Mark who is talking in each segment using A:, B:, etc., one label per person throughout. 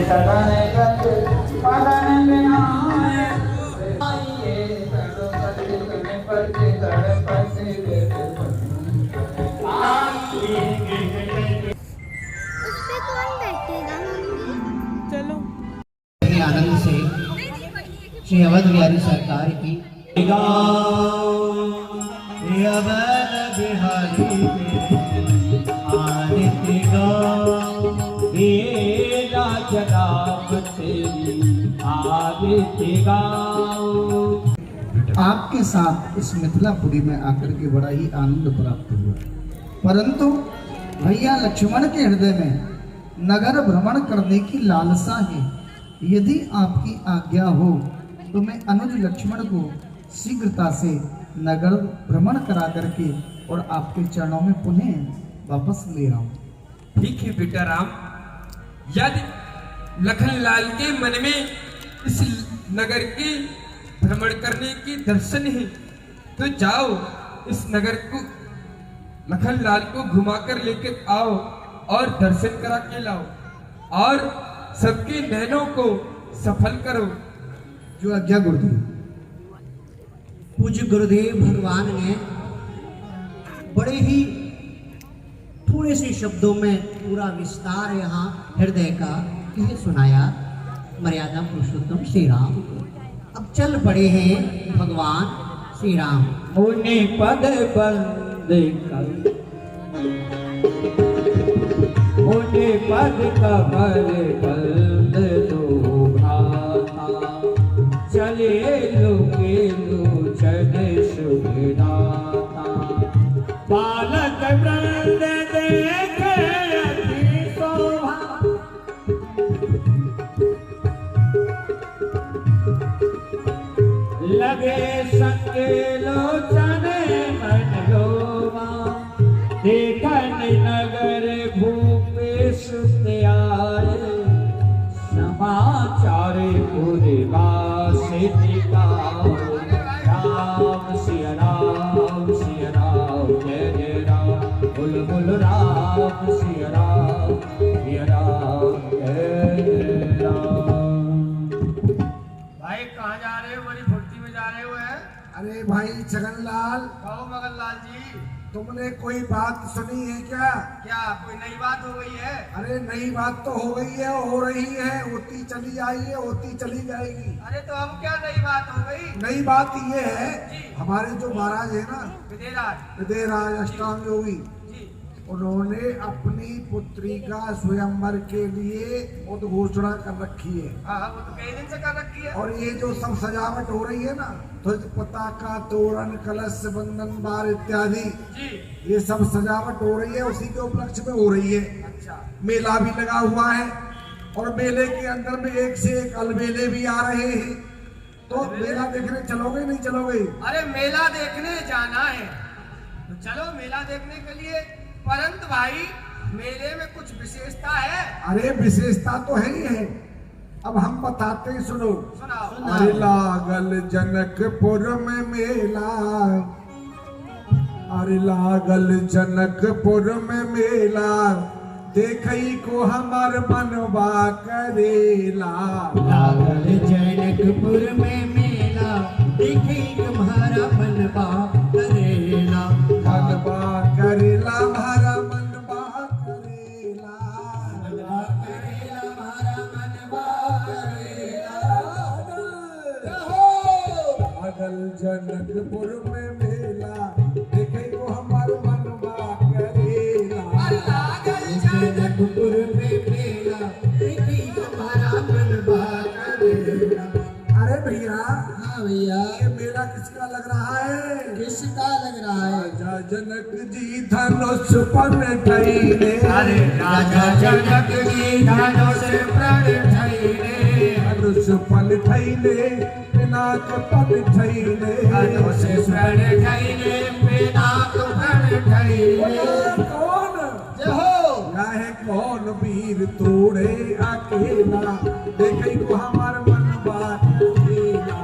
A: चलो
B: आनंद से श्री अवध बिहारी सरकार की अवध बिहारी आपके साथ इस मिथिलापुरी में आकर के बड़ा ही आनंद प्राप्त हुआ, परंतु भैया लक्ष्मण के हृदय में नगर भ्रमण करने की लालसा है। यदि आपकी आज्ञा हो तो मैं अनुज लक्ष्मण को शीघ्रता से नगर भ्रमण करा करके और आपके चरणों में पुनः वापस ले आऊं।
C: ठीक है बेटा राम, यदि लखनलाल के मन में इस नगर के भ्रमण करने की दर्शन है तो जाओ, इस नगर को लखनलाल को घुमा कर लेकर आओ और दर्शन करा के लाओ और सबके नैनों को सफल करो।
B: जो आज्ञा गुरुदेव। पूज्य गुरुदेव भगवान ने बड़े ही थोड़े से शब्दों में पूरा विस्तार यहाँ हृदय का ये सुनाया मर्यादा पुरुषोत्तम श्री राम को। अब चल पड़े हैं भगवान श्री राम।
D: मुनि पद बंद कर मुनि पद कमल बंद दो भ्राता, चले लुके लोचन सुविधाता, बालक वृंद देखे अति शोभा, लगे संगे लोचन मन लोवा, देखन नगर भूपेश आए, समाचार पुरवासी दिखाओ, राम सिया राम जय जय राम, बुल बुल राम सिया राम जय राम।
C: भाई कहाँ जा रहे हो? बड़ी फुर्ती में जा रहे हो है?
E: अरे भाई छगनलाल,
C: कहो मगनलाल जी,
E: तुमने कोई बात सुनी है क्या?
C: क्या कोई नई बात हो गई है?
E: अरे नई बात तो हो गई है, हो रही है, होती चली आई है, होती चली जाएगी।
C: अरे तो अब क्या नई बात हो गई?
E: नई बात ये है, हमारे जो महाराज है ना विदेराज अष्टांग योगी, उन्होंने अपनी पुत्री का स्वयंवर के लिए उद्घोषणा कर रखी है।
C: हाँ वो तो कई दिन से कर रखी है।
E: और ये जो सब सजावट हो रही है ना, ध्वज पताका तोरण कलश बंधन बार इत्यादि, ये सब सजावट हो रही है, उसी के उपलक्ष्य में हो रही है।
C: अच्छा।
E: मेला भी लगा हुआ है और मेले के अंदर में एक से एक अलबेले भी आ रहे हैं। तो मेला देखने चलोगे नहीं चलोगे?
C: अरे मेला देखने जाना है तो चलो मेला देखने के लिए, परंतु भाई मेले में कुछ विशेषता है?
E: अरे विशेषता तो है ही है, अब हम बताते हैं, सुनो।
C: सुनाओ।
E: अरे लागल जनकपुर में मेला, अरे लागल जनकपुर में मेला, देखई को हमार मनवा करेला।
B: लागल जनकपुर में मेला, देखई तुम्हारा मनवा करेला,
E: मनवा करेला हमारा मनवा करेला,
B: मनवा करेला हमारा मनवा करेला।
E: लागल जनकपुर में मेला, देखई को हमार मनवा करेला।
B: जनकपुर में मेला, देखई तुम्हारा मनवा करेला।
E: अरे भैया,
B: हाँ भैया,
E: ये मेला किसका लग रहा है?
B: किसका लग रहा है?
E: राजा जनक जी धनुष पर ठहरे।
D: अरे राजा जनक जी धनुष पर ठहरे,
E: धनुष पर ठहरे, पिनाक पर ठहरे,
D: धनुष पर ठहरे, पिनाक पर ठहरे।
E: कौन
B: जय हो।
E: है कौन वीर तोड़े अकेला, देखे को हमार मनवा करेला।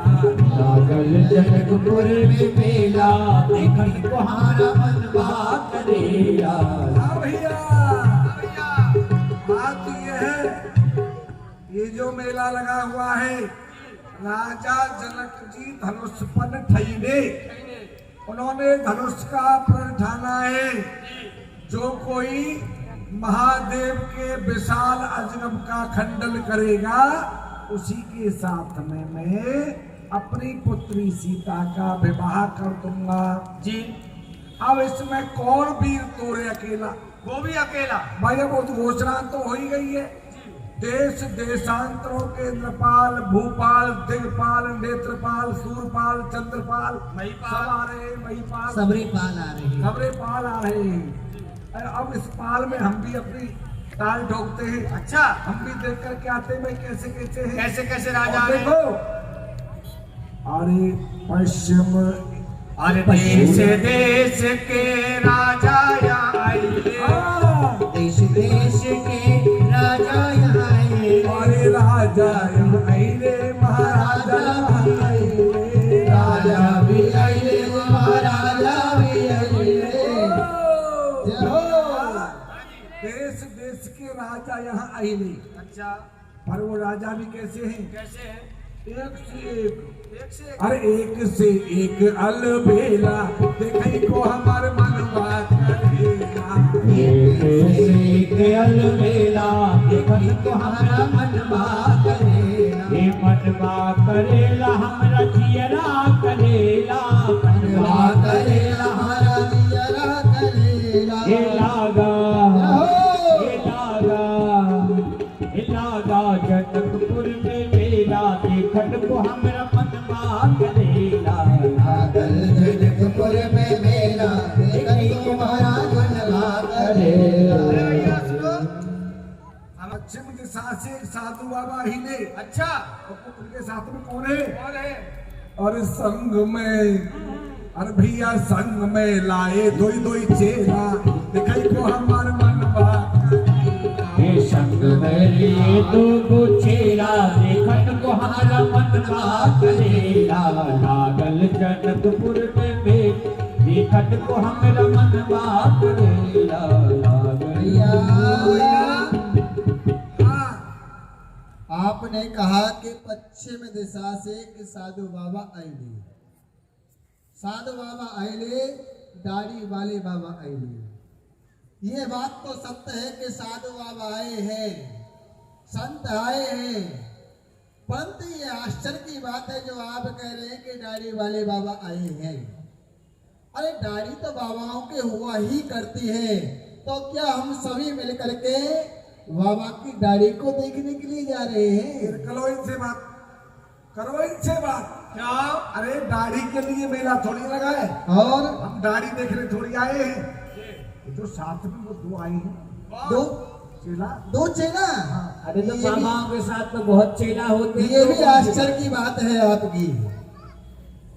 B: लागल जनकपुर में मेला, देखई तुम्हारा मनवा करेला।
E: हाँ भैया, बात ये है, मेला लगा हुआ है, राजा जनक जी धनुष पर ठहरे, उन्होंने धनुष का प्रण ठाना है, जो कोई महादेव के विशाल अजनब का खंडन करेगा उसी के साथ में मैं अपनी पुत्री सीता का विवाह कर दूंगा
D: जी।
E: अब इसमें कौन वीर तोड़े अकेला?
D: वो भी अकेला।
E: भाई अब घोषणा तो हो ही गई है, देश देशांतरों के इंद्रपाल, भूपाल, दिगपाल, नेत्रपाल, सूरपाल, चंद्रपाल,
D: महिपाल
E: सब आ रहे, महिपाल,
B: सबरीपाल आ रही है।
E: सबरीपाल आ रहे हैं। अब इस पाल में हम भी अपनी ताल ठोकते हैं।
D: अच्छा,
E: हम भी देख करके आते हैं भाई कैसे कैसे हैं।
D: कैसे कैसे राजा
E: और
D: ने?
E: देखो, अरे पश्चिम,
D: अरे देश देश के राजा यहाँ आए,
E: हाँ,
B: देश देश के राजा यहाँ आए,
E: अरे राजा यहाँ आए, महाराजा आए,
B: राजा भी आए, महाराजा भी आए।
E: देश देश के राजा यहाँ आए नहीं,
D: अच्छा,
E: पर वो राजा भी कैसे हैं?
D: कैसे है?
E: एक से एक,
D: एक से एक।
E: अरे एक से एक अलबेला, देखई को हमार मनवा करेला।
B: एक से एक अलबेला, देखई को हमारा मनवा करेला।
A: हे मनवा करेला हमरा जियरा करेला,
B: मनवा करेला हमारा जियरा करेला।
A: हे लागा जनकपुर में मेला, देखत को हमरा मनवा करेला।
B: लागल जनकपुर में मेला, देखई को हमारा मनवा करेला।
E: पश्चिम दिशा से एक साधु बाबा हिले,
D: अच्छा,
E: और उनके साथ में कौन है?
D: कौन है?
E: और संग में, अरे भैया संग में लाए दोई दोई चेला, देखई को हमार मनवा करेला।
A: हे संग में लिए दो गो चेला, देखत को हमरा मनवा करेला। लागल जनकपुर में मेला, देखत को हमरा मनवा करेला।
B: भैया,
E: हाँ,
B: आपने कहा कि पश्चिम दिशा से एक साधु बाबा आएंगे। साधु बाबा आएले, दाढ़ी वाले बाबा आएले। ये बात तो सत्य है कि साधु बाबा आए हैं, संत आए हैं, परंतु ये आश्चर्य की बात है जो आप कह रहे हैं कि दाढ़ी वाले बाबा आए हैं। अरे दाढ़ी तो बाबाओं के हुआ ही करती है, तो क्या हम सभी मिलकर के बाबा की दाढ़ी को देखने के लिए जा रहे हैं?
E: करो इनसे बात, करो इनसे बात।
D: क्या?
E: अरे दाढ़ी के लिए मेला थोड़ी लगा है,
B: और
E: हम दाढ़ी देखने थोड़ी आए हैं। जो साथ में वो दो आए हैं,
B: दो
E: चेला,
B: दो चेला।
A: अरे तो
B: ये भी-
A: बाबाओं के साथ तो बहुत चेला होते हैं।
B: ये भी आश्चर्य की बात है आपकी।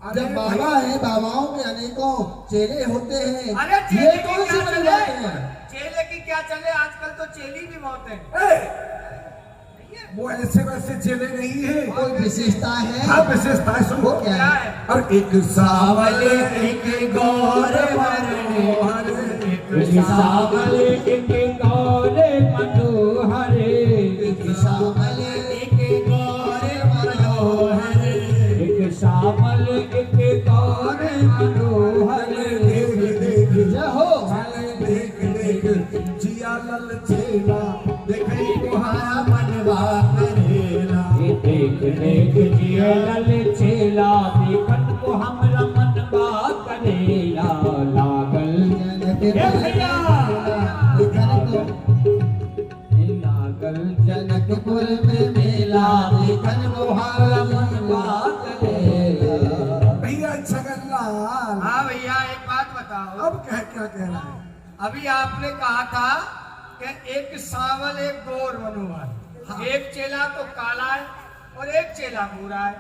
E: अरे
B: जब बाबा है, बाबाओं के अनेकों चेले होते हैं,
D: अरे
B: ये
D: चेले की
B: कौन सी
D: क्या
B: बड़ी
D: चले?
B: बात है?
D: चेले की क्या चले? आजकल तो चेली भी बहुत है।
E: ए, वो ऐसे वैसे चेले नहीं है,
B: कोई विशेषता है?
E: हाँ विशेषता है, सुनो
B: वो क्या
D: क्या
B: है?
D: है?
E: और एक सावले
A: एक गौर
E: मनोहर,
A: सावल एक गौर मनोहर,
B: एक सावल एक गौर मनोहर,
A: एक सावल एक गौर मनोहर।
E: देख देख
B: जय हो।
E: देख देख जिया लल चेला, देखई तुहारा मनवा करेला।
A: ये देख देख जिया लल चेला, देखत को हमरा मनवा करेला। लागल लागल
B: जनकपुर में मेला, देखन मोहारा मनवा करेला।
E: भैया छगनलाल,
D: हाँ भैया, एक बात बताओ।
E: अब क्या कह रहा है?
D: अभी आपने कहा था कि एक सांवल एक गोर मनोहर,
E: हाँ।
D: एक चेला तो काला है और एक चेला गोरा है,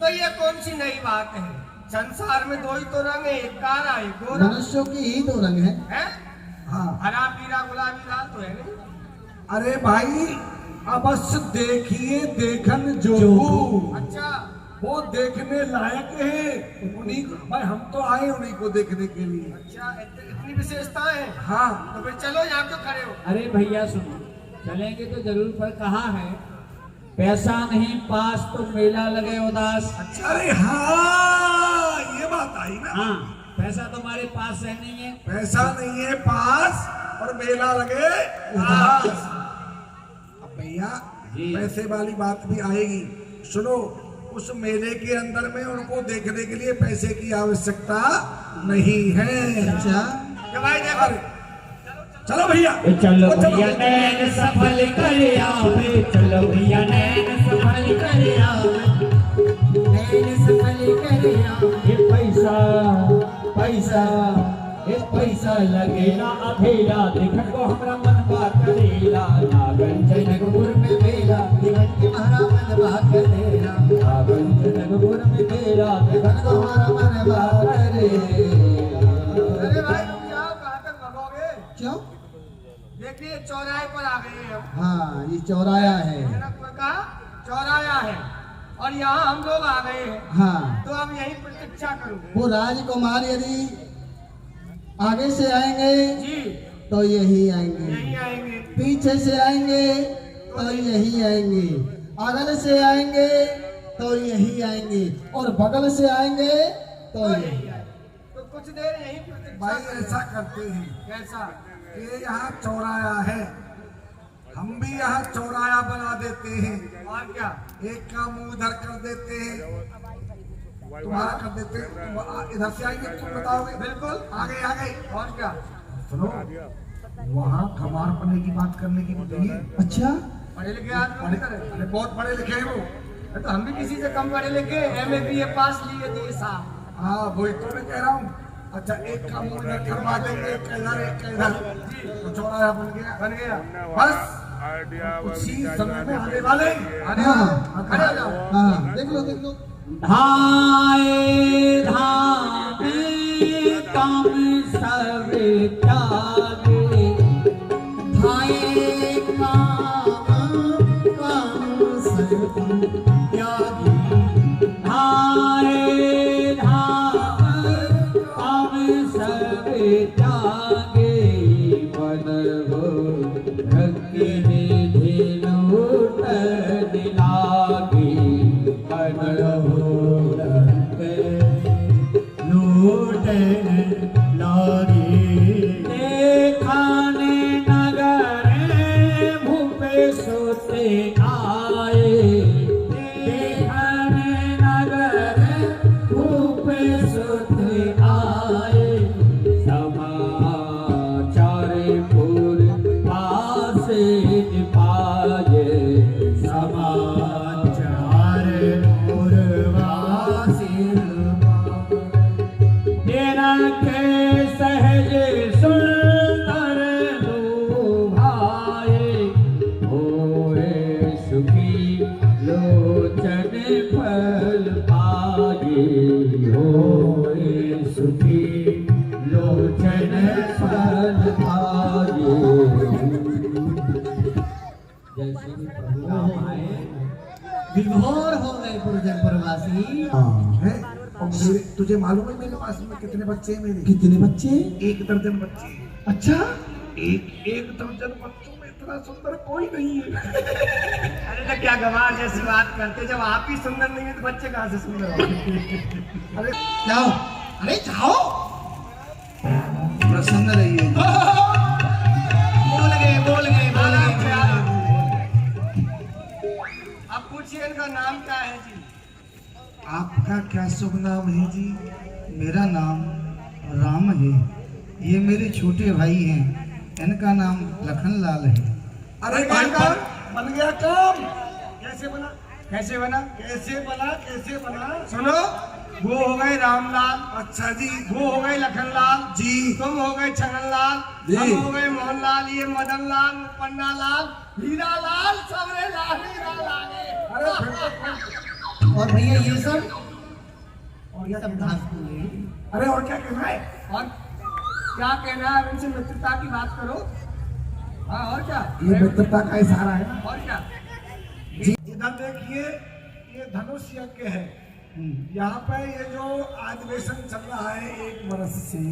D: तो ये कौन सी नई बात है? संसार में दो ही तो रंग है, एक काला एक गोरा
B: मनुष्यों की ही दो रंग है।
D: है।
E: हाँ,
D: हरा पीला गुलाबी लाल तो है नहीं।
E: अरे भाई अवश्य देखिए देखन जोगू,
D: अच्छा,
E: वो देखने लायक है। उन्हीं को भाई, हम तो आए उन्हीं को देखने के लिए।
D: अच्छा, इतनी विशेषताएं हैं।
E: हाँ,
D: तो फिर चलो, यहाँ क्यों खड़े हो?
A: अरे भैया सुनो, चलेंगे तो जरूर, पर कहाँ है? पैसा नहीं पास तो मेला लगे उदास।
E: अरे हाँ, ये बात आई ना।
A: हाँ, पैसा तुम्हारे पास है नहीं है,
E: पैसा नहीं है पास और मेला लगे उदास। अब भैया
A: जी।
E: पैसे वाली बात भी आएगी। सुनो, उस मेले के अंदर में उनको देखने के लिए पैसे की आवश्यकता नहीं है।
B: अच्छा,
D: कि भाई देखो,
E: चलो भैया,
A: चलो भैया नैन सफल कर आवे, चलो भैया नैन सफल कर आवे, नैन सफल कर आवे। पैसा पैसा पैसा लगे ना अधेला, देखत को हमरा मन बा करेला, नागन जनकपुर में मेला, देखत के हमारा मन बा करेला, नागन जनकपुर में मेला, देखत को हमारा मन बा करेला।
D: अरे भाई तुम जाओ, कहाँ तक भागोगे?
B: क्यों?
D: देखिए चौराहे पर आ गए हैं हम।
B: हाँ, ये चौराया है।
D: जनकपुर का चौराया है और यहाँ हम लोग आ गए हैं,
B: हाँ,
D: तो अब यही प्रतीक्षा करो।
B: वो राजकुमार यदि आगे से आएंगे
D: जी,
B: तो यही आएंगे,
D: यही आएंगे।
B: पीछे से आएंगे तो यही आएंगे, अगल से आएंगे तो यही आएंगे, और बगल से आएंगे तो यही।
D: तो कुछ देर यही प्रतीक्षा
E: भाई
D: करें।
E: ऐसा करते हैं,
D: कैसा?
E: ये यहाँ चौराया है, हम भी यहाँ चौराया बना देते हैं।
D: और क्या?
E: एक का मुंह इधर कर देते हैं, तुम्हारा कर देते हैं, तुम इधर से आएंगे, तुम बताओगे।
D: बिल्कुल।
E: आगे आगे।
D: और क्या?
E: सुनो, वहाँ खमार पढ़ने की बात करने की बुद्धि है।
B: अच्छा,
D: पढ़े लिखे आदमी की तरह।
E: अरे बहुत पढ़े लिखे हैं वो।
D: तो हम भी किसी से कम पढ़े लिखे, MA BA पास लिए थे साहब।
E: हाँ, वही तो मैं कह रहा हूँ। अच्छा, एक का मुंह इधर करवा देंगे, एक का इधर, एक का इधर, तो चौराया बन गया।
D: बन गया।
E: बस उसी समय में आने वाले।
D: अरे
B: हाँ,
D: हाँ, खड़े हो जाओ।
B: हाँ, देख लो देख लो।
A: धाए धामे काम सब त्यागे, धाए काम सब त्यागे, धाए धाम काम सब त्यागे, मन हो रखने लूट लागे, मन हो लूट लागे। देखाने नगर भूपे सोते आए, देखाने नगर भूपे सोते आए, समाचार पूर पासे पाए, समाचार पूर्वासी तेरा के सहज सुंदर लुभाए, होए सुखी लोचन फल पाए, होए सुखी लोचन फल पाए। जैसे भी प्रभु राम आए, विभोर हो गए पुरजन प्रवासी।
E: है? और तुझे मालूम है मेरे पास में कितने बच्चे हैं मेरे?
B: कितने बच्चे?
E: 1 दर्जन बच्चे हैं।
B: अच्छा,
E: एक दर्जन बच्चों में इतना सुंदर कोई नहीं है।
D: अरे तो क्या गवार जैसी बात करते, जब आप ही सुंदर नहीं है तो बच्चे कहाँ से सुंदर होंगे?
E: अरे
B: जाओ, अरे जाओ, प्रसन्न रहिए।
D: बोल गए बोल गए बोल गए। अब पूछिए इनका नाम क्या है जी?
B: आपका क्या शुभ नाम है जी? मेरा नाम राम है, ये मेरे छोटे भाई हैं, इनका नाम लखनलाल है।
E: अरे भाई बन गया काम।
D: कैसे बना? कैसे बना?
E: कैसे बना, कैसे बना?
D: सुनो, वो हो गए रामलाल,
E: अच्छा जी,
D: वो हो गए लखनलाल
E: जी,
D: तुम हो गए छगनलाल,
E: जी।
D: हम हो गए मोहनलाल, ये मदनलाल, पन्नालाल, हीरालाल, सबरे लाल हीरा लागे।
E: अरे फिर
B: और भैया ये सब
E: और क्या
B: सब
E: कहना
B: घास
E: है?
B: फूल है।
E: अरे और क्या कहना है?
D: और क्या कहना है? इनसे मित्रता की बात करो। हाँ, और क्या?
E: ये मित्रता का इशारा है ना।
D: और क्या?
E: जी, इधर देखिए, ये धनुष यज्ञ है। यहाँ पे ये जो अधिवेशन चल रहा है 1 वर्ष से,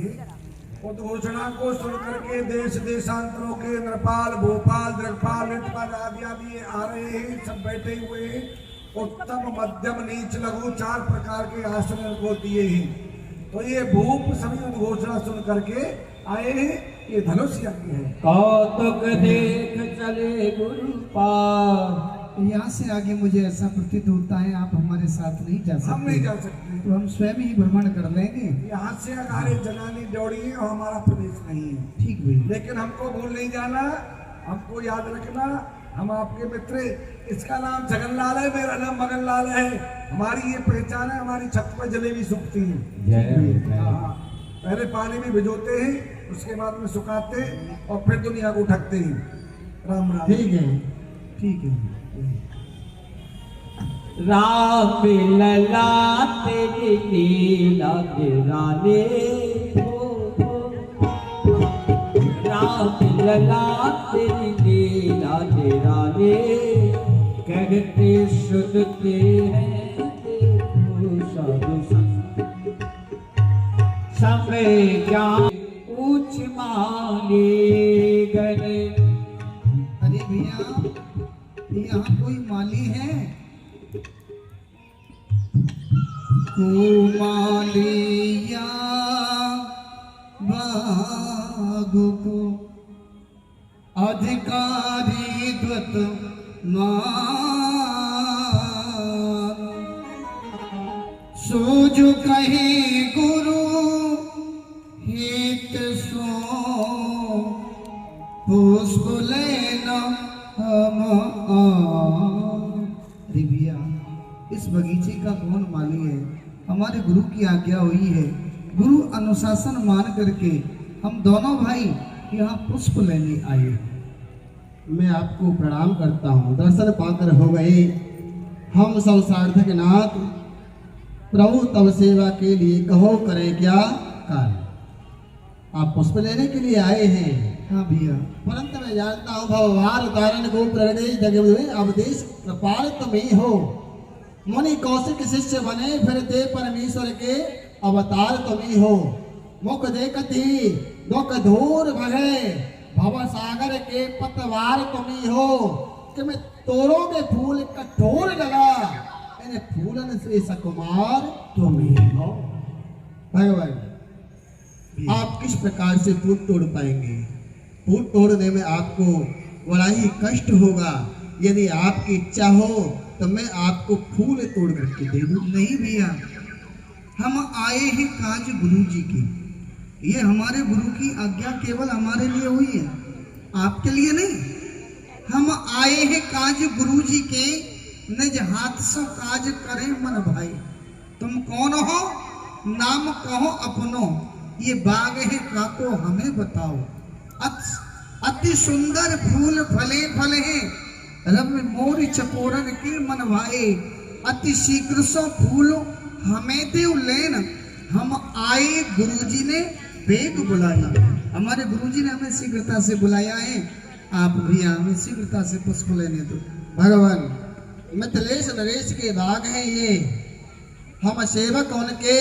E: उद्घोषणा को सुन करके देश देशांतरों के नृपाल, भोपाल, द्रगपाल, लेखपाल आदि आदि आ रहे हैं, सब बैठे हुए हैं। उत्तम, मध्यम, नीच, लघु 4 प्रकार के आसन को दिए हैं। तो ये भूप सभी उद्घोषणा सुन करके आए हैं। ये धनुष यज्ञ है।
A: कौतुक देख चले गुरु पार।
B: यहाँ से आगे मुझे ऐसा प्रतीत होता है आप हमारे साथ नहीं जा सकते।
E: हम नहीं जा सकते,
B: तो हम स्वयं ही भ्रमण कर लेंगे।
E: यहाँ से हमारे जनानी दौड़ी है और हमारा प्रदेश नहीं है।
B: ठीक भैया,
E: लेकिन हमको भूल नहीं जाना, हमको याद रखना, हम आपके मित्र। इसका नाम जगनलाल है, मेरा नाम मगनलाल है। हमारी ये पहचान है, हमारी छत पर जलेबी सूखती है।
A: जय
E: हाँ, पहले पानी में भिजोते हैं, उसके बाद में सुखाते हैं और फिर दुनिया को ढकते हैं। राम राम।
B: ठीक है, ठीक है।
A: राम लला तेरी लीला निराले हो। राम लला तेरी लीला निराले, कहते सुनते हैं साधु संत। समय ज्ञान पूछ माने गए।
B: अरे भैया, यहाँ कोई माली है? कुमालिया बागु को अधिकारी द्वत मान, सोजो कहे गुरु हित सो, पुष्प लेना हम भैया, इस बगीचे का कौन माली है? हमारे गुरु की आज्ञा हुई है। गुरु अनुशासन मान करके हम दोनों भाई यहाँ पुष्प लेने आए।
F: मैं आपको प्रणाम करता हूँ। दर्शन पाकर हो गए हम सब सार्थक नाथ। प्रभु तब सेवा के लिए कहो करे क्या कार्य। आप पुष्प लेने के लिए आए हैं।
B: हाँ भैया,
F: परंतु मैं जानता हूँ भगवान उदाहरण को प्रदेश जगह अवदेश कृपाल तुम ही हो। मुनि कौशिक शिष्य बने फिरते परमेश्वर के अवतार तुम ही हो। मुख देखती दुख दूर भगे, भव सागर के पतवार तुम ही हो। कि मैं तोड़ों में फूल कठोर लगा, इन फूलन से सकुमार तुम ही हो। भगवान, आप किस प्रकार से फूल तोड़ पाएंगे? फूल तोड़ने में आपको बड़ा ही कष्ट होगा। यदि आपकी इच्छा हो तो मैं आपको फूल तोड़ करके दे दूं।
B: नहीं भैया, हम आए हैं काज गुरु जी की। ये हमारे गुरु की आज्ञा केवल हमारे लिए हुई है, आपके लिए नहीं। हम आए हैं काज गुरु जी के, निज हाथ से काज करें मन भाई। तुम कौन हो? नाम कहो अपनो, ये बाग है काको हमें बताओ। अति सुंदर फूल फले फल हैं, रम्य मोर चकोरन के मन भाए। अति शीघ्र सो फूल हमें देव लेन, हम आए गुरुजी ने वेग बुलाया। हमारे गुरुजी ने हमें शीघ्रता से बुलाया है, आप भी हमें शीघ्रता से पुष्प लेने दो।
F: भगवान, मिथिलेश नरेश के बाग हैं ये। हम सेवक उनके,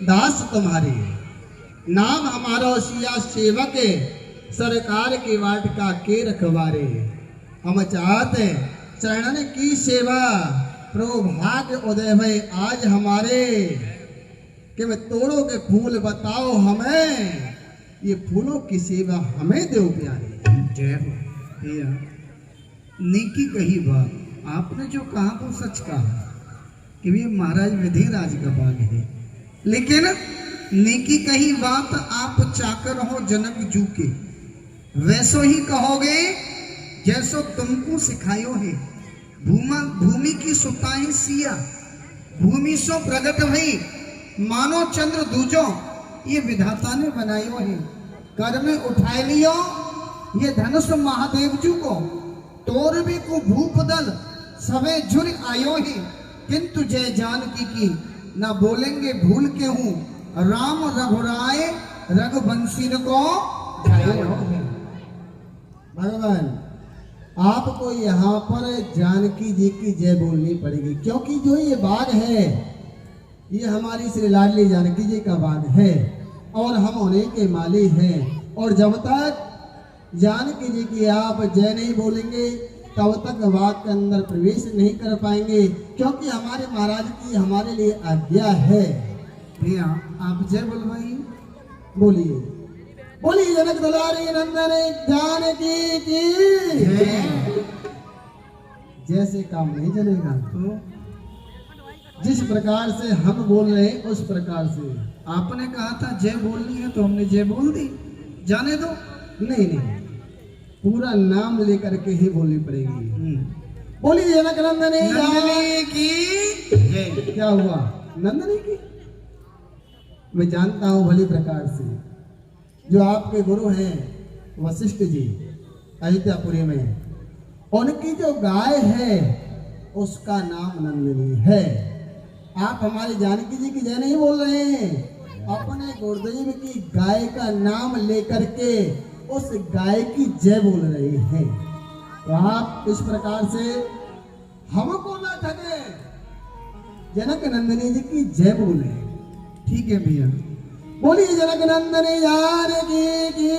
F: दास तुम्हारे। नाम हमारा सिया सेवक, सरकार की वाटिका के रखवारे। हम चाहते चरणन की सेवा, प्रभु भाग्य उदय भय आज हमारे। कि मैं तोड़ो के फूल बताओ हमें, ये फूलों की सेवा हमें दो प्यारे।
B: जय हो भैया, नेकी कही बात। आपने जो कहा वो सच कहा कि ये महाराज विधिराज का बाग है, लेकिन नेकी कही बात आप चाकर हो जनक जू के, वैसो ही कहोगे जैसो तुमको सिखायो है। भूमि की सुताएं सिया, भूमि सो प्रगट भई, मानो चंद्र दूजो, ये विधाता ने बनायो है। कर में उठाए लियो ये धनुष महादेव जी को, तोर भी को भूप दल सवे झुर आयो है। किंतु जय जानकी की ना बोलेंगे भूल के हूँ, राम रघुराय रघुवंशी को जायो है।
F: भगवान, आपको यहाँ पर जानकी जी की जय बोलनी पड़ेगी, क्योंकि जो ये बाग है ये हमारी श्री लाडली जानकी जी का बाग है। और हम उन्हीं के माली हैं। और जब तक जानकी जी की आप जय नहीं बोलेंगे तब तक बाग के अंदर प्रवेश नहीं कर पाएंगे, क्योंकि हमारे महाराज की हमारे लिए आज्ञा है।
B: भैया आप जय बोलवाइए।
F: बोलिए बोलिए जनक दुलारी नंदन जानकी की। जैसे काम नहीं चलेगा
B: तो
F: जिस प्रकार से हम बोल रहे हैं उस प्रकार से।
B: आपने कहा था जय बोलनी है तो हमने जय बोल दी, जाने दो।
F: नहीं नहीं, पूरा नाम लेकर के ही बोलनी पड़ेगी। बोलिए जनक नंदनी
B: नंदनी की जय।
F: क्या हुआ नंदनी की? मैं जानता हूं भली प्रकार से जो आपके गुरु हैं वशिष्ठ जी अयोध्यापुरी में, उनकी जो गाय है उसका नाम नंदिनी है। आप हमारी जानकी जी की जय नहीं बोल रहे हैं, अपने गुरुदेव की गाय का नाम लेकर के उस गाय की जय बोल रहे हैं। तो आप इस प्रकार से हमको ना ठगे, जनक नंदिनी जी की जय बोले।
B: ठीक है भैया।
F: बोलिए जनक नंदिनी जानकी की।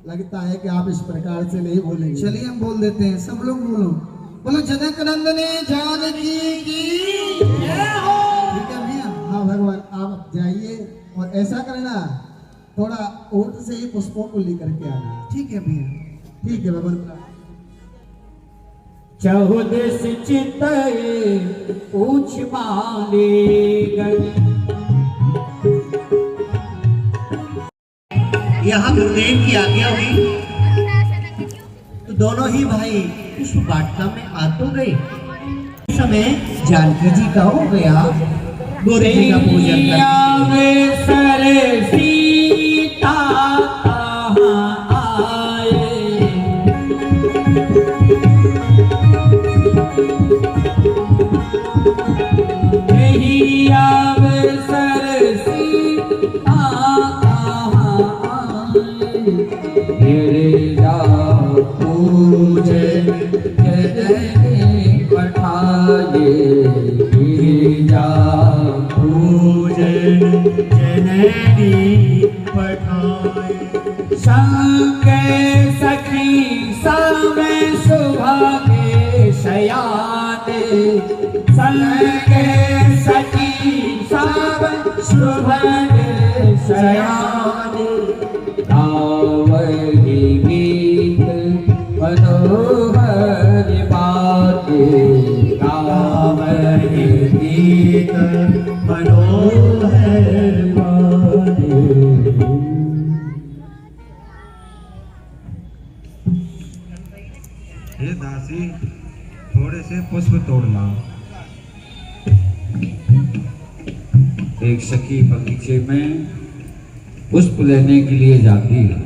F: लगता है कि आप इस प्रकार से नहीं बोलेंगे।
B: चलिए हम बोल देते हैं, सब लोग बोलो। बोलो जनक नंदनी जानकी की जय हो। ठीक है भैया।
F: हाँ भगवान, आप जाइए और ऐसा करना, थोड़ा ऊँट से ही पुष्पों को लेकर के आना।
B: ठीक है भैया।
F: ठीक है भगवान।
A: चहुदिस चितये पूछ माले गए।
G: यहाँ गुरुदेव की आज्ञा हुई तो दोनों ही भाई पुष्प वाटिका में आ तो गए। इस समय जानकी जी का हो गया गोरे जी का पूजन करके।
A: सीता कहाँ आए, यही अवसर सीता पूज जननी पठाए, गिरिजा पूज जननी पठाए। संग सखी सब सुभागे शयाने, संग सखी सब सुभागे शयाने। गावहि गीत मनोहर बाटे, गावहि गीत मनोहर बाटे।
C: हे दासी, थोड़े से पुष्प तोड़ लाओ।
A: एक सखी बगीचे में पुष्प लेने के लिए जाती है।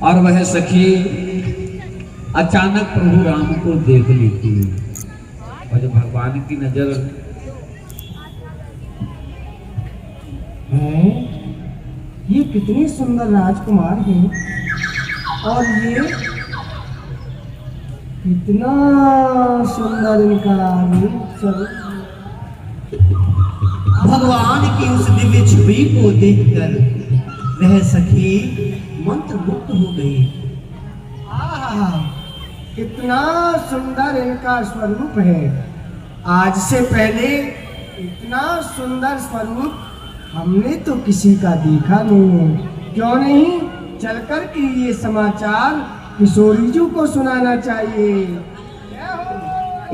A: और वह सखी अचानक प्रभु राम को देख लेती है। और जब भगवान की नजर
D: हैं, ये कितने सुंदर राजकुमार हैं और ये कितना सुंदर इनका रूप स्वरूप।
G: भगवान की उस दिव्य छवि को देखकर वह सखी मंत्रमुग्ध हो गई।
D: आहा, कितना सुंदर इनका स्वरूप है। आज से पहले इतना सुंदर स्वरूप हमने तो किसी का देखा नहीं है। क्यों नहीं चलकर के ये समाचार किशोरी जी को सुनाना चाहिए।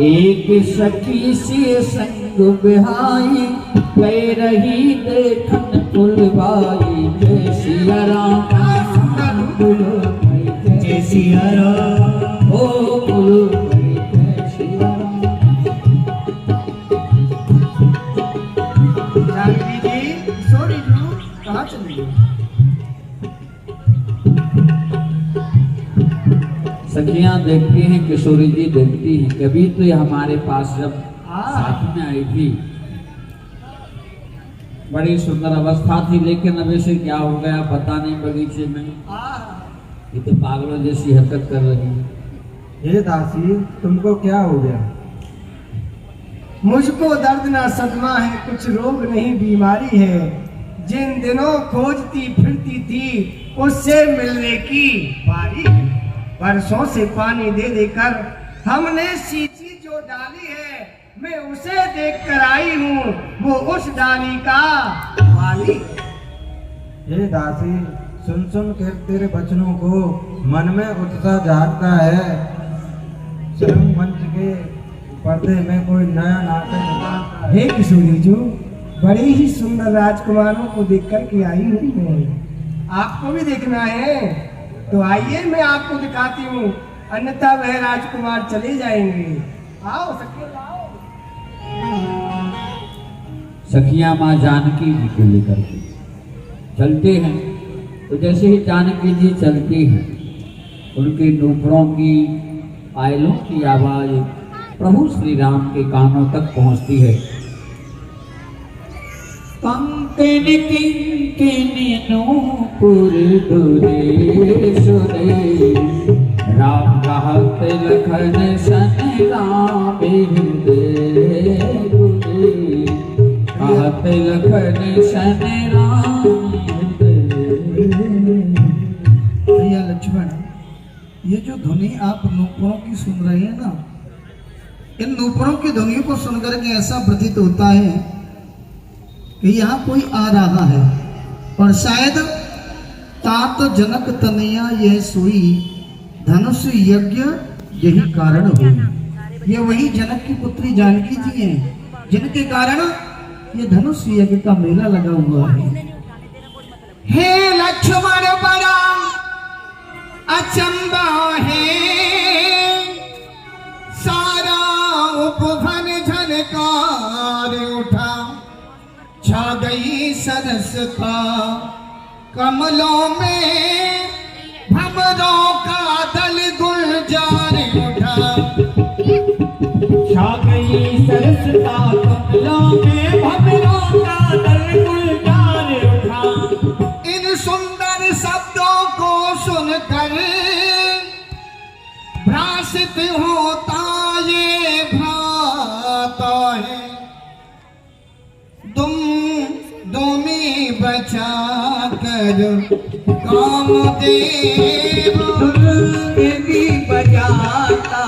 A: एक सखी से संग बिहाई, गए रही देखन कुलबाई। जय सिया राम
G: जय सिया राम
A: ओ कुल जय सिया राम।
D: जानकी जी, किशोरी जी कहाँ चली गई?
A: सखियां देखती हैं, किशोरी जी देखती हैं। कभी तो ये हमारे पास जब साथ में आई थी, बड़ी सुंदर अवस्था थी, लेकिन अभी से क्या हो गया पता नहीं बगीचे में। ये तो पागलों जैसी हरकत कर रही है।
C: हे दासी, तुमको क्या हो गया?
D: मुझको दर्द ना सदमा है, कुछ रोग नहीं बीमारी है। जिन दिनों खोजती फिरती थी उससे मिलने की बारी है। बरसों से पानी दे देकर हमने सींची जो डाली है, मैं उसे देख कर आई हूँ, वो उस डाली का माली है।
H: हे दासी, सुन सुन कर तेरे बचनों को मन में उत्साह जागता है। स्वयं मंच के पर्दे में कोई नया नाटक निकालता है।
D: हे किशोरी जो बड़े ही सुंदर राजकुमारों को देख कर के आई हूँ मैं। आपको भी देखना है तो आइए, मैं आपको दिखाती हूँ, अन्यथा वह राजकुमार चले जाएंगे। आओ सखी आओ।
A: सखिया माँ जानकी जी को लेकर के चलते हैं। तो जैसे ही जानकी जी चलती हैं, उनके नूपुरों की पायलों की आवाज प्रभु श्री राम के कानों तक पहुंचती है। कंकन किंकिन नूपुर दुरे सुरे, राम कहत लखन सन राम हृदय दुरे, कहत लखन सन राम हृदय।
B: भैया लक्ष्मण, ये जो ध्वनि आप नूपुरों की सुन रहे हैं ना, इन नूपुरों की ध्वनि को सुनकर के ऐसा प्रतीत होता है कि यहाँ कोई आ रहा है, और शायद तात जनक तनया यह सोई, धनुष यज्ञ यही कारण हो। ये वही जनक की पुत्री जानकी जी हैं, जिनके कारण ये धनुष यज्ञ का मेला लगा हुआ है।
D: हे लक्ष्मण बड़ा अचंबा है, सारा उपवन झनकार उठा, छा गई सरसता कमलों में, भंवरों का दल गुलजार उठा।
A: छा गई सरसता कमलों में, भंवरों का दल गुलजार उठा।
D: इन सुंदर शब्दों को सुनकर भ्रासित होता ये भ्राता है, तुम दोमी बचा कर कामदेव,
A: भी बजाता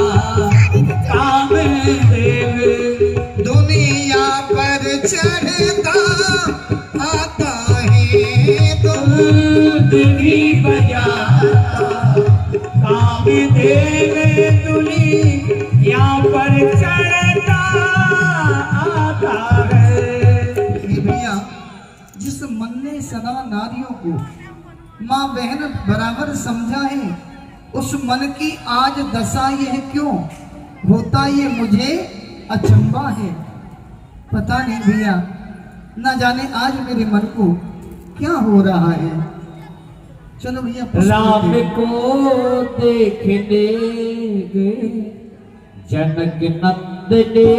A: कामदेव,
D: दुनिया पर चढ़ता आता है तुम,
A: भी बजाता कामदेव, दुनिया पर चढ़ता आता है।
B: भैया, जिस मन ने सदा नारियों को माँ बहन बराबर समझा है, उस मन की आज दशा यह क्यों होता, ये मुझे अचंबा है। पता नहीं भैया, न जाने आज मेरे मन को क्या हो रहा है। चलो भैया,
A: राम को देखने गए जनक नंदने,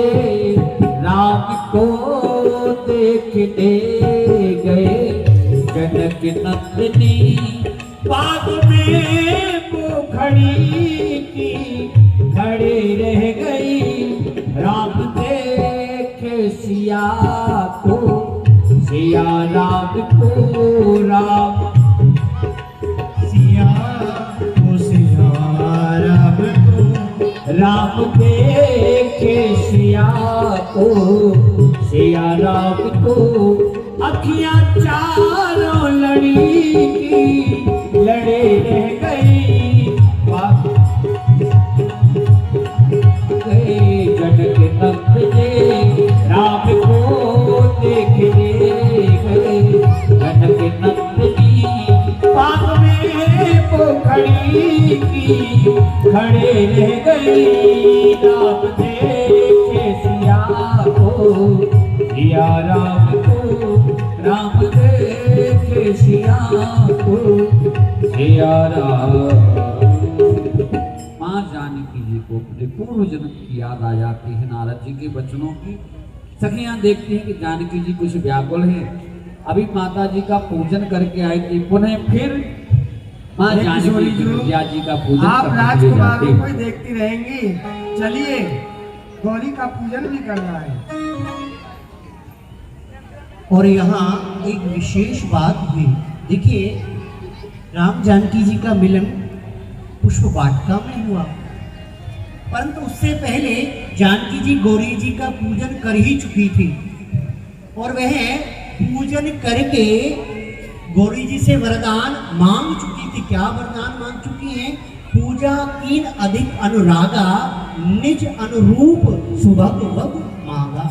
A: राम को देखने गए जनक नंदनी, बाग में वो खड़ी की खड़े रह गई। राम देखे सिया को, सिया राम को, राम सिया को, सिया राम को, राम देखे सिया को, सिया राम को। अखियां चारों लड़ी की लड़े रह गई, गए जनक नंदने, राम को देखने गए जनक नंदनी, बाग में पोखड़ी की खड़े रह गई। राम देखे सिया को, सिया राम को, राम देखे सिया को, सिया राम। माँ जानकी जी को अपने पूर्व जन्म की याद आ जाती है नारद जी के वचनों की। सखियां देखती हैं कि जानकी जी कुछ व्याकुल है, अभी माता जी का पूजन करके आई थी, पुनः फिर माँ जानकी जी का पूजन
D: आप
A: करके
D: राजकुमारों
A: जाते
D: को ही देखती रहेंगी। चलिए गौरी का पूजन भी करना है।
G: और यहाँ एक विशेष बात हुई। देखिए, राम जानकी जी का मिलन पुष्प वाटिका में हुआ, परंतु उससे पहले जानकी जी गौरी जी का पूजन कर ही चुकी थी और वह पूजन करके गौरी जी से वरदान मांग चुकी थी। क्या वरदान मांग चुकी हैं? पूजा कीन अधिक अनुरागा, निज अनुरूप सुभग वग मांगा।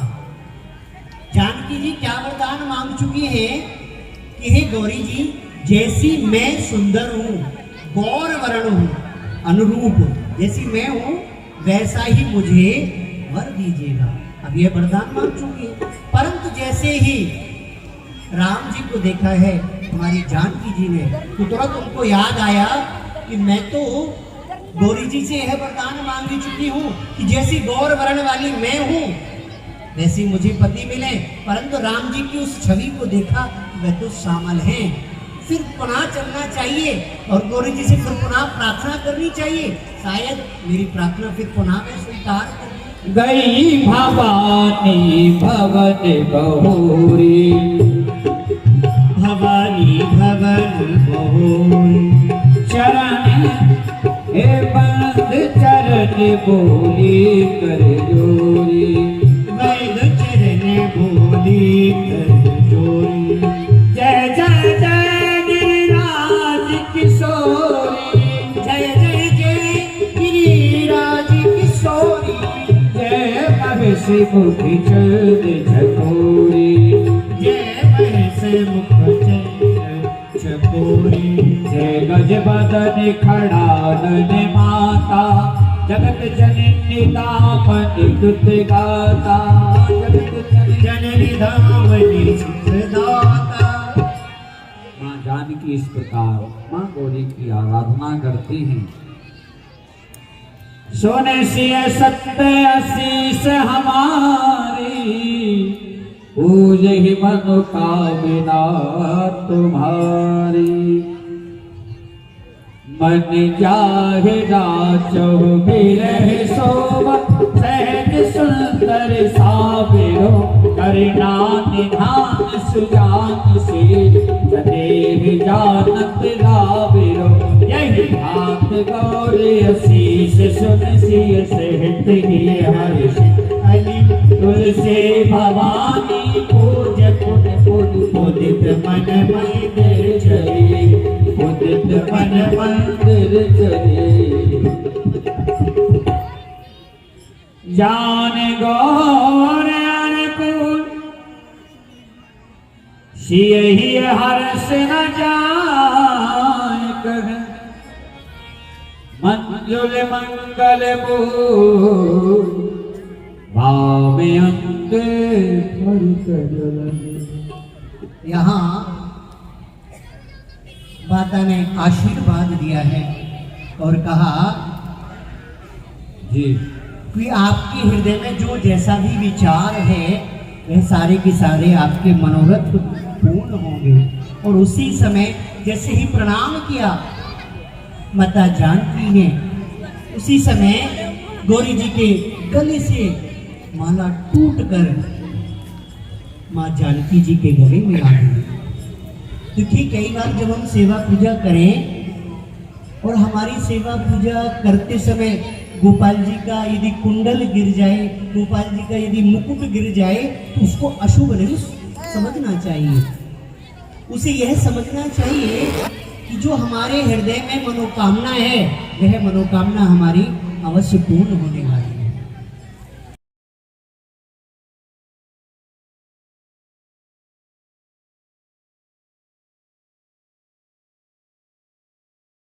G: जानकी जी क्या वरदान मांग चुकी हैं कि हे गौरी जी, जैसी मैं सुंदर हूँ, गौर वर्ण हूँ, अनुरूप जैसी मैं हूँ वैसा ही मुझे वर दीजिएगा। अब यह वरदान मांग चुकी है, परंतु जैसे ही राम जी को देखा है हमारी जानकी जी ने, तो तुरंत उनको याद आया कि मैं तो गौरी जी से यह वरदान मांग चुकी हूँ कि जैसी गौर वर्ण वाली मैं हूँ वैसे मुझे पति मिले। परंतु राम जी की उस छवि को देखा, वह तो श्यामल हैं, फिर पुनः चलना चाहिए और गौरी जी से फिर पुनः प्रार्थना करनी चाहिए। शायद मेरी प्रार्थना फिर पुनः मैं स्वीकार कर
A: गई भवानी भवन बहुरी,
G: भवानी भवन बहुरी,
A: चरण हे बंद चरण बोली कर जोरी,
G: वैद चरण बोली कर जोरी।
A: जय जय जय गिरिराज किशोरी,
G: जय जय जय गिरिराज किशोरी,
A: जय महेश मुखी चंद छकोरी,
G: जय महेश मुख चंद छकोरी,
A: जय गज बदन खड़ानन माता, जगत जननी दामन दुत गाता, जगत
G: जननी धामनी सुखदाता।
A: माँ जानकी इस प्रकार माँ गौरी की आराधना करती हैं। सोने सिय सत्य आशीष हमारी, पूज ही मनोकामना तुम्हारी, मन जाहे राचो बिरह सोवा, सहज सुंदर साबिरो, करना निधान सुजान से, सदैव जानत राबिरो, यही भात गौरी आशीष सुन सिय सहित ही हर्ष अली, तुलसी भवानी पूज पुन पुन उदित मन मंदिर चले, उदित मन मंदिर चले। जान गौर अनुकूल सिय ही हर्ष न जाय कह, मंजुल मंगल बोल भावे अंग
G: यहाँ माता ने आशीर्वाद दिया है और कहा
A: जी
G: कि आपके हृदय में जो जैसा भी विचार है वह सारे के सारे आपके मनोरथ पूर्ण होंगे। और उसी समय जैसे ही प्रणाम किया माता जानकी ने, उसी समय गौरी जी के गले से माला टूटकर माँ जानकी जी के गले में आ गई। देखिए, कई बार जब हम सेवा पूजा करें और हमारी सेवा पूजा करते समय गोपाल जी का यदि कुंडल गिर जाए, गोपाल जी का यदि मुकुट गिर जाए, तो उसको अशुभ नहीं समझना चाहिए। उसे यह समझना चाहिए कि जो हमारे हृदय में मनोकामना है वह मनोकामना हमारी अवश्य पूर्ण होने वाली है।